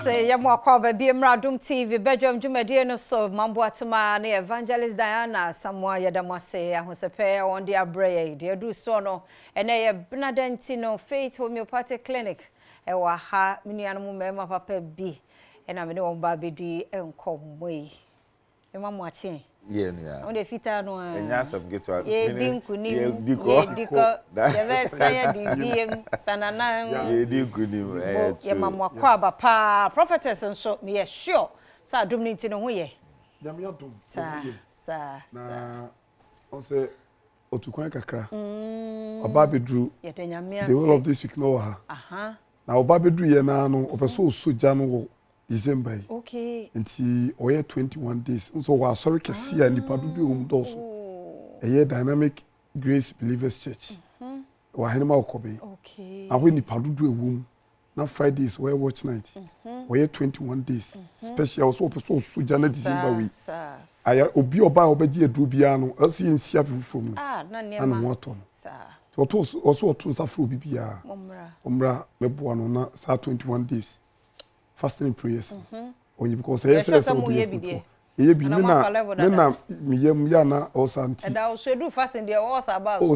Say, Yamwaka, baby, Adom TV, Badwam Afisem, so Mambo Atama, Evangelist Diana, somewhere Yadamase, I was a pair on the Abre, dear do sono, and a Benadentino Faith Homeopathic Clinic, a Waha, Minianum Mema Papa B, and I'm no baby D and come way. And I'm watching. Yeah, on the fita no and yes, I'm get to ye dinkuni ye diko the best say the DM tanana ye dinkuni ye mamwa kwa ba pa prophetess nso me sure say Adom ni ti no ho ye jam ya dom sa na on say otukwan kakra oba bedru ye tanyame the whole of this week no ha aha na oba bedru ye na no opeso soja no wo December. Okay. Until oye 21 days. So wa sorry kesi and nipa dudu umdoso. Eye Dynamic Grace Believers Church. Wa henema okobe. Okay. Awe nipa dudu ewum. Na Fridays we watch night. Oye 21 days. Special so so soja na December week. Aya obi oba obeji edu bia no. Asi nsia fufum. Na niam. Ana wato. So to also to safro bibia. Omra meboa no na sa 21 days. Fasting prayers. Only because I said so. Ye be me na me yam ya na osanti. And I also do fasting there also about. Oh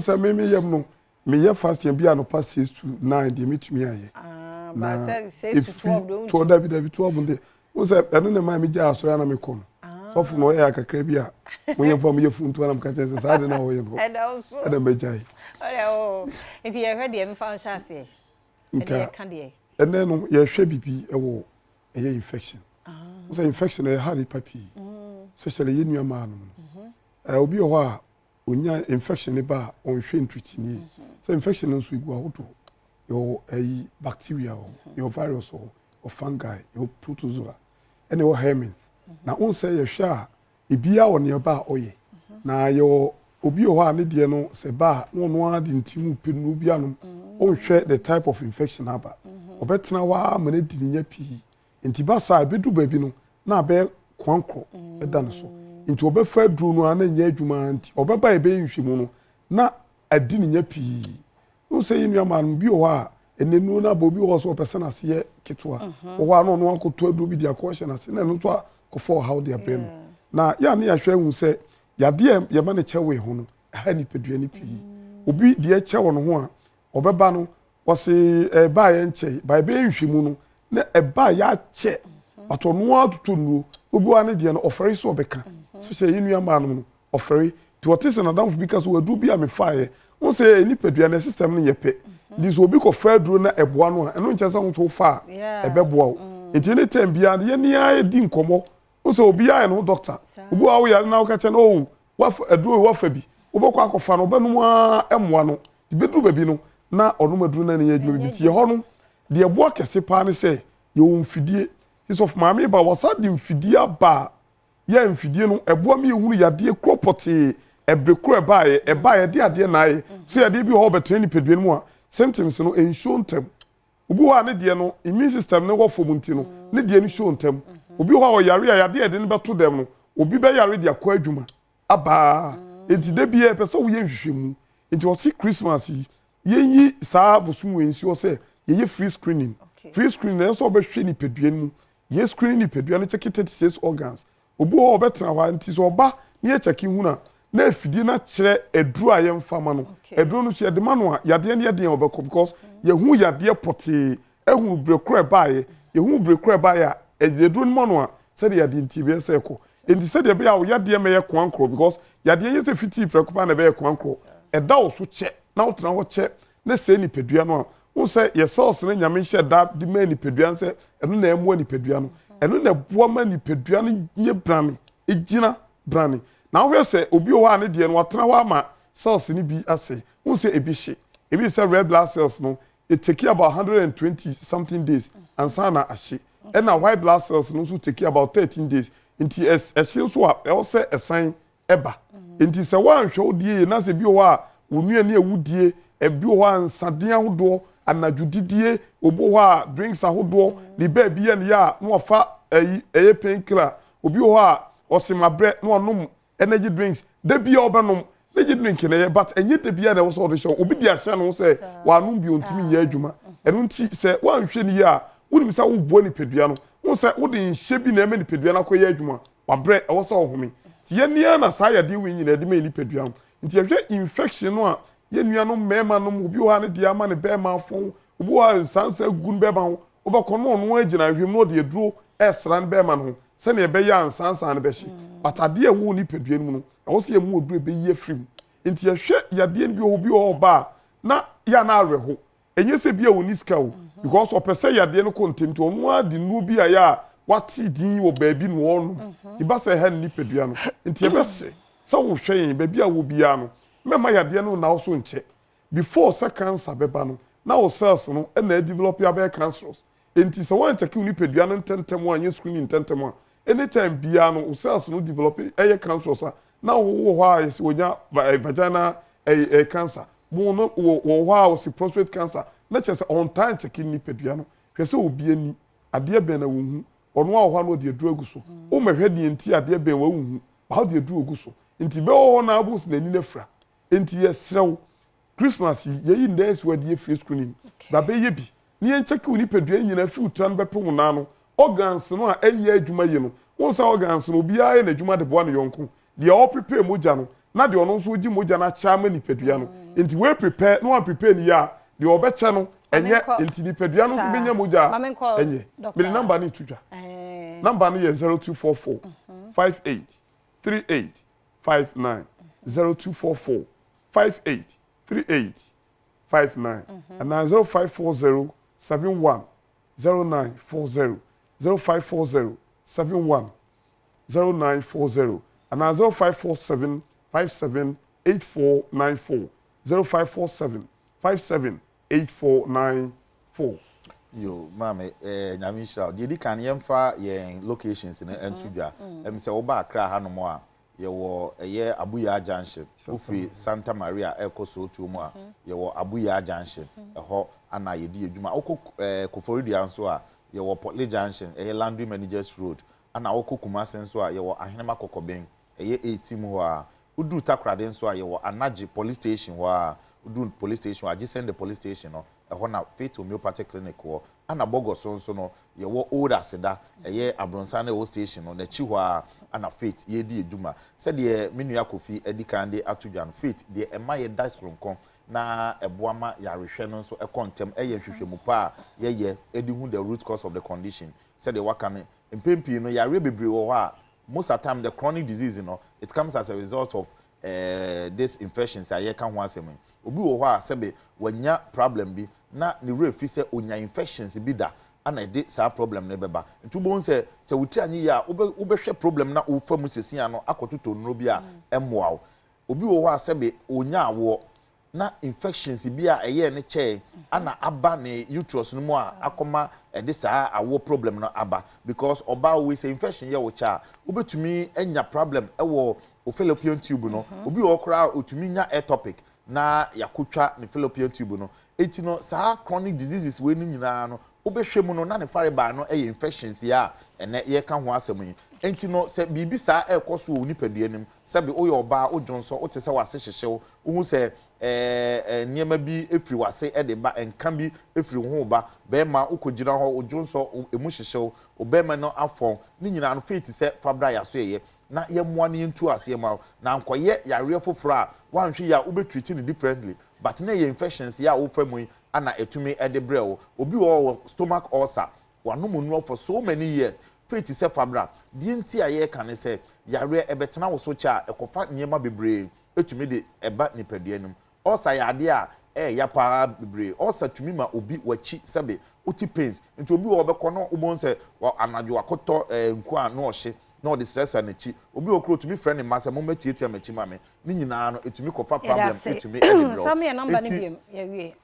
say me yam no. Me ye fasting bia no pass 6 to 9 dey meet me aye. But say 6 to 12 don't. To David 12 dey. O say eno na ma me ja asori na me kom. So for no ya kakra bia. When you form ye funtu na me ka say say dey na wo ye no. And also. And me jai. Oh. Nti ye hwe dey me fa chance. And ye kan dey. And then you share bibi ewo eye infection. So infection e hard papi. Especially you new man. Obi o ha onya infection e ba on hwe ntwitini. So infection nso igu ahodo. Your bacteria o, your virus or fungi, your protozoa. And your helminth. Na on say you hwe e bia o ne ba oye. Na your obi o ha ne de no se ba no adi ntimu penu bia no. On hwe the type of infection aba. Obetena wa mane di nya pi enti ba sa bedu baby no na be kwankro eda no so enti obefa duru no ana nya adwuma nti obeba ebe nhwemu no na adi nya pi no say inu aman bi o ha enenu na bo bi o so person ase ye ketwa o wa no no akoto adu bi dia caution ase na no to akofo how they are na ya na ya hwe hu say ya de ye ma ne chewe ho no ha ni pedua ni pi obi de chewe no ho a obeba no wasi ba ye nche ba be nhwemu no na eba ya che ato no atuto nuo obi wa ne de no ofere so obeka so yinu ya ma no ofere ti wotese na damfo because we do bia me fae won say ni pedua na system no yepe this obi ko fa duro na eboa no eno nche sa won fa ebeboa o enti ne tem bia ye ni ya di nkomo won say obi ya no doctor obi wa wo ya na wo ka che no wa aduro wa fa bi obekọ akofa no obenu a emoa no ti beduru baby no na onumaduru na ne adwuma bi tie ho no de ebo akese pa ne se ye wo mfidie isof maame ba wasa de mfidie aba ye mfidie no ebo mi ehunu yade kropote ebrekro eba ye de ade na ye so ye de bi ho betre ni pedue mu a symptoms no enshow ntem obi wa ne de no immune system ne wo fom nti no ne de no show ntem obi wa o yare yade de ne beto dem no obi be yare de akọ adwuma aba enti de bi e pese wo ye nhwehwemu enti wo si Christmas yi saa bosumu ensi o se ye free screening free screening na so obehwe ni pedua mu ye screening ni pedua no check 36 organs obu ho obetena wa nti so oba ni e check hu na afidie na kire eduru aye mfama no eduru no so ye de ma no a yade ne yade obekọ because ye hu yade pote ehunu brekro baaye ye hu brekro baaye eduru no no a se de yade nti be se ko enti se de be a yade me ye kwankro because yade ye se fiti prekopa na be ye kwankro eda wo so che na wotena wo che na se ni pedua no a won se ye sauce na nyame hye da di ma ni pedua nse eno na emu ni pedua no eno na boa ma ni pedua no nye brane ejina brane na wo se obi o wa ne de no wotena wa ma sauce ni bi ase won se ebi hye ebi se red blood cells no it take about 120 something days and sana ahye and na white blood cells no so take about 13 days nti ehye so a e wo se esan eba nti se wa nhwe odie na se bi o wa wonua ni ewudie ebi o wa nsaden ahodo anadwudidie obo wa drinks ahodo ni ba bi ye ne ya no ofa eye painkiller obi o wa osemabre no onom energy drinks de bi obenom energy drink ne ye but enye de bi ya na wo so de show obi di ahye no se wa nom bi ontimi ye adwuma eno nti se wa nhwe ni ya wonim sa wo bo nipadua no wo se wo de nhye bi na ema nipadua na koyɛ adwuma wabrɛ ɛwɔ sɛ ɔhome ti ye nia na saa yade wi nyina de ma nipadua no nti yɛhwɛ infection no a ye nua no mema no obi wo ha ne de ama ne bɛma afon obi wo sansa gun bɛma ho obɛkɔ no no agina hwem no de aduro ɛsra ne bɛma no sɛ ne bɛyɛ ansansa ne bɛhye batade a wo nipadua no mu no ɛwɔ sɛ yɛ mu oduro bɛyɛ frim nti yɛhwɛ yade bi obi wo ba na ya na areho enye se bia woni ska o because opese yade no contempt onu adi nu bi aya wati din wo baabi no onu ti ba se ha ni pedua no nti e bese se wo hwen baabi a wo bia no mema yade no na so nche before se cancer beba no na wo cells no e na develop ya be cancerous nti se wo nche ki ni pedua no ntentem anye screening ntentem a anytime bia no wo cells no develop e cancerous a na wo ho a se wonya vagina cancer mo no wo wow si prostate cancer na chese on time check ni pedua no hwese obi ani ade be na wo hu ono a wo no de aduru aguso o mehwe de enti ade be wo hu ba de aduru aguso enti be wo na abus na ni na fra enti yesrew Christmas yi ndens we de face screening ba be ye bi ni en check ni pedua nyina fi utran be pe wo na no organs no a eye adwuma yi no wo sa organs no bia ye na adwuma de bo na yonko de o prepare moja no na de ono so gi moja na chama ni pedua no enti we prepare no one prepare ni ya de obeche no enye enti ni pedua no benya moja enye me number ni tudwa number no ye 0244 58 38 59 0244 58 38 59 and 0540 71 0940 0540 71 0940 and 0547 578494 0547 578494. Yo, mame, Nyamisha, di kan yemfa ye locations in Entubia. Se oba Accra ha no mo a ye wo ye Abuya Junction. Ufri Santa Maria Ekoso tu mo a ye wo Abuya Junction. Eho ana ye di adwuma. Oko Koforidi anso a ye wo Portland Junction, Landry Managers Road. Ana oko Kumasi nso a ye wo Ahenema Kokoben. 18 ho a udu takrade nso a ye wo Anaji police station ho a udu police station a send the police station no e na Faith Homeopathic clinic ho ana Bogos nso no ye wo old aseda ye Abronsa na wo station no na chi ho a ana Faith ye di eduma se de menu akofi edikan de atudwan Faith de ema ye dasronkon na eboama ya rehwe no nso e kontem e ye hwehwemu pa ye edi hu the root cause of the condition se de waka ne mpempi no ya re bebre wo ho a most of the time the chronic disease, you know, it comes as a result of this infections. I can one say, obi wo ha sebe wanya problem bi na ni refi se onya infections bi da ana de sa problem ne beba. Ntu bo se wuti anyi ya obe hwe problem na wo famu sesia no akototo nro bi a emmoa wo. Obi wo ha sebe onya awo na infections bi a eye ne che ana aba ne uterus no mu a akoma de saa awo problem no aba because oba we say infection ye wo cha obetumi enya problem ewo fallopian tube no obi wo kra otumi nya ectopic na yakotwa ne fallopian tube no eti no saa chronic diseases we ni nyina no obehwemu no na ne fiber no eye infections ya ene ye ka ho asem yi enti no se bibi saa ekoso wo nipadua nim se be oyo oba ojonso o te se wase hyehyew ohu se niema bi efiri wase e de ba enka bi efiri ho ba be ma ukojira ho ojonso emu hyehyew obema no afon ni nyina no Faith se fabra yaso ye na ye moa ne ntu ase ma na nkoye yare foforo a wanhwe ya obetreat ni differently but na ye infections ya wo famu ana etumi e de brew obi wo stomach ulcer wanu nu for so many years Faith se fabra di nti a ye kan se yare ebetena wo so cha ekofa niema bebre etumi de eba nipadua num ulcer ya ade a ya pa bebre ulcer tumi ma obi wachi sebe uti pains nti obi wo obekọ no ubon se anadwo akoto nku a no ohye no the stress na chi obi okro tumi friend ma mo matietia machi ma me ni nyina no etumi kofa problem etumi edebro some your number ni biem ya wie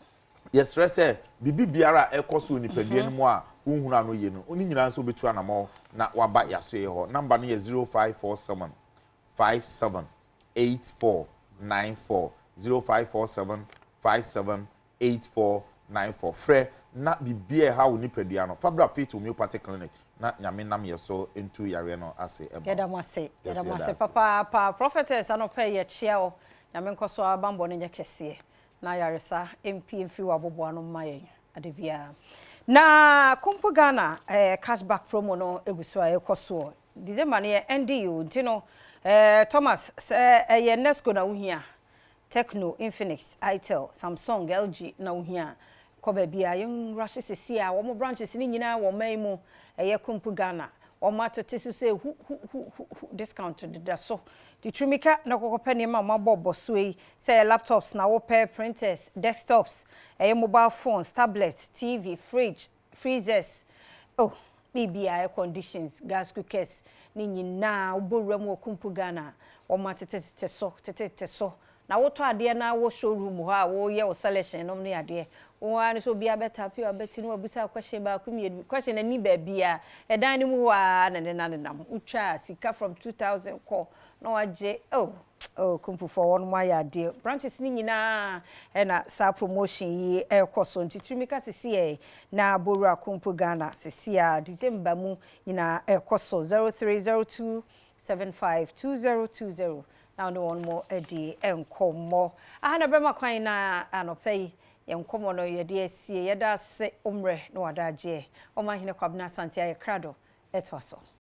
yes stress bibi biara ekoso nipadua num a unhunu ano ye no oni nyina nso betu anamo na waba yaso ye ho number no ye 0547 578494 0547 578494 frɛ na bibia ha wo nipadua no Fabra Faith Homeopathic clinic na nyame nam ye so into yare no ase eba yadamase papa prophetess anope ye chia o nyame nkoso abambo ne nyekese na yaresa MP mfi wabobo ano maye adebia Na Kumpu Ghana cashback promo no eguso a ekoso. December ne NDU ntino Thomas ye Nesco na uhia. Tecno, Infinix, Itel, Samsung, LG na uhia. Ko ba bia yen rush sisi a wo branches ni nyina wo maimu Kumpu Ghana. O matete su say hu discount da so. Titrumika na kokopɛ ne ma mabɔ so yi say laptops na wo pair printers, desktops, mobile phones, tablets, TV, fridge, freezers. Oh, air conditions, gas cookers, ni nyina obowura mu Kumpu Ghana. O matete so. Na wo to ade na wo showroom ha wo ye wo selection no ne ade. Wo an so bia beta pio abeti no abusa question ba kumie question ani ba bia edan ni mu wa na nam utwa sika from 2000 call no age Kumpu for one my ade branches ni nyina na sa promotion yi ekoso ntitrimika sisi na borua Kumpu Ghana sisi a December mu nyina ekoso 0302 752020 now no one more edi enkomo ahana brema kwan na anopai yenkomo no yede asie yeda se omre no wadaje o mahine kwabna santia ye krado etwaso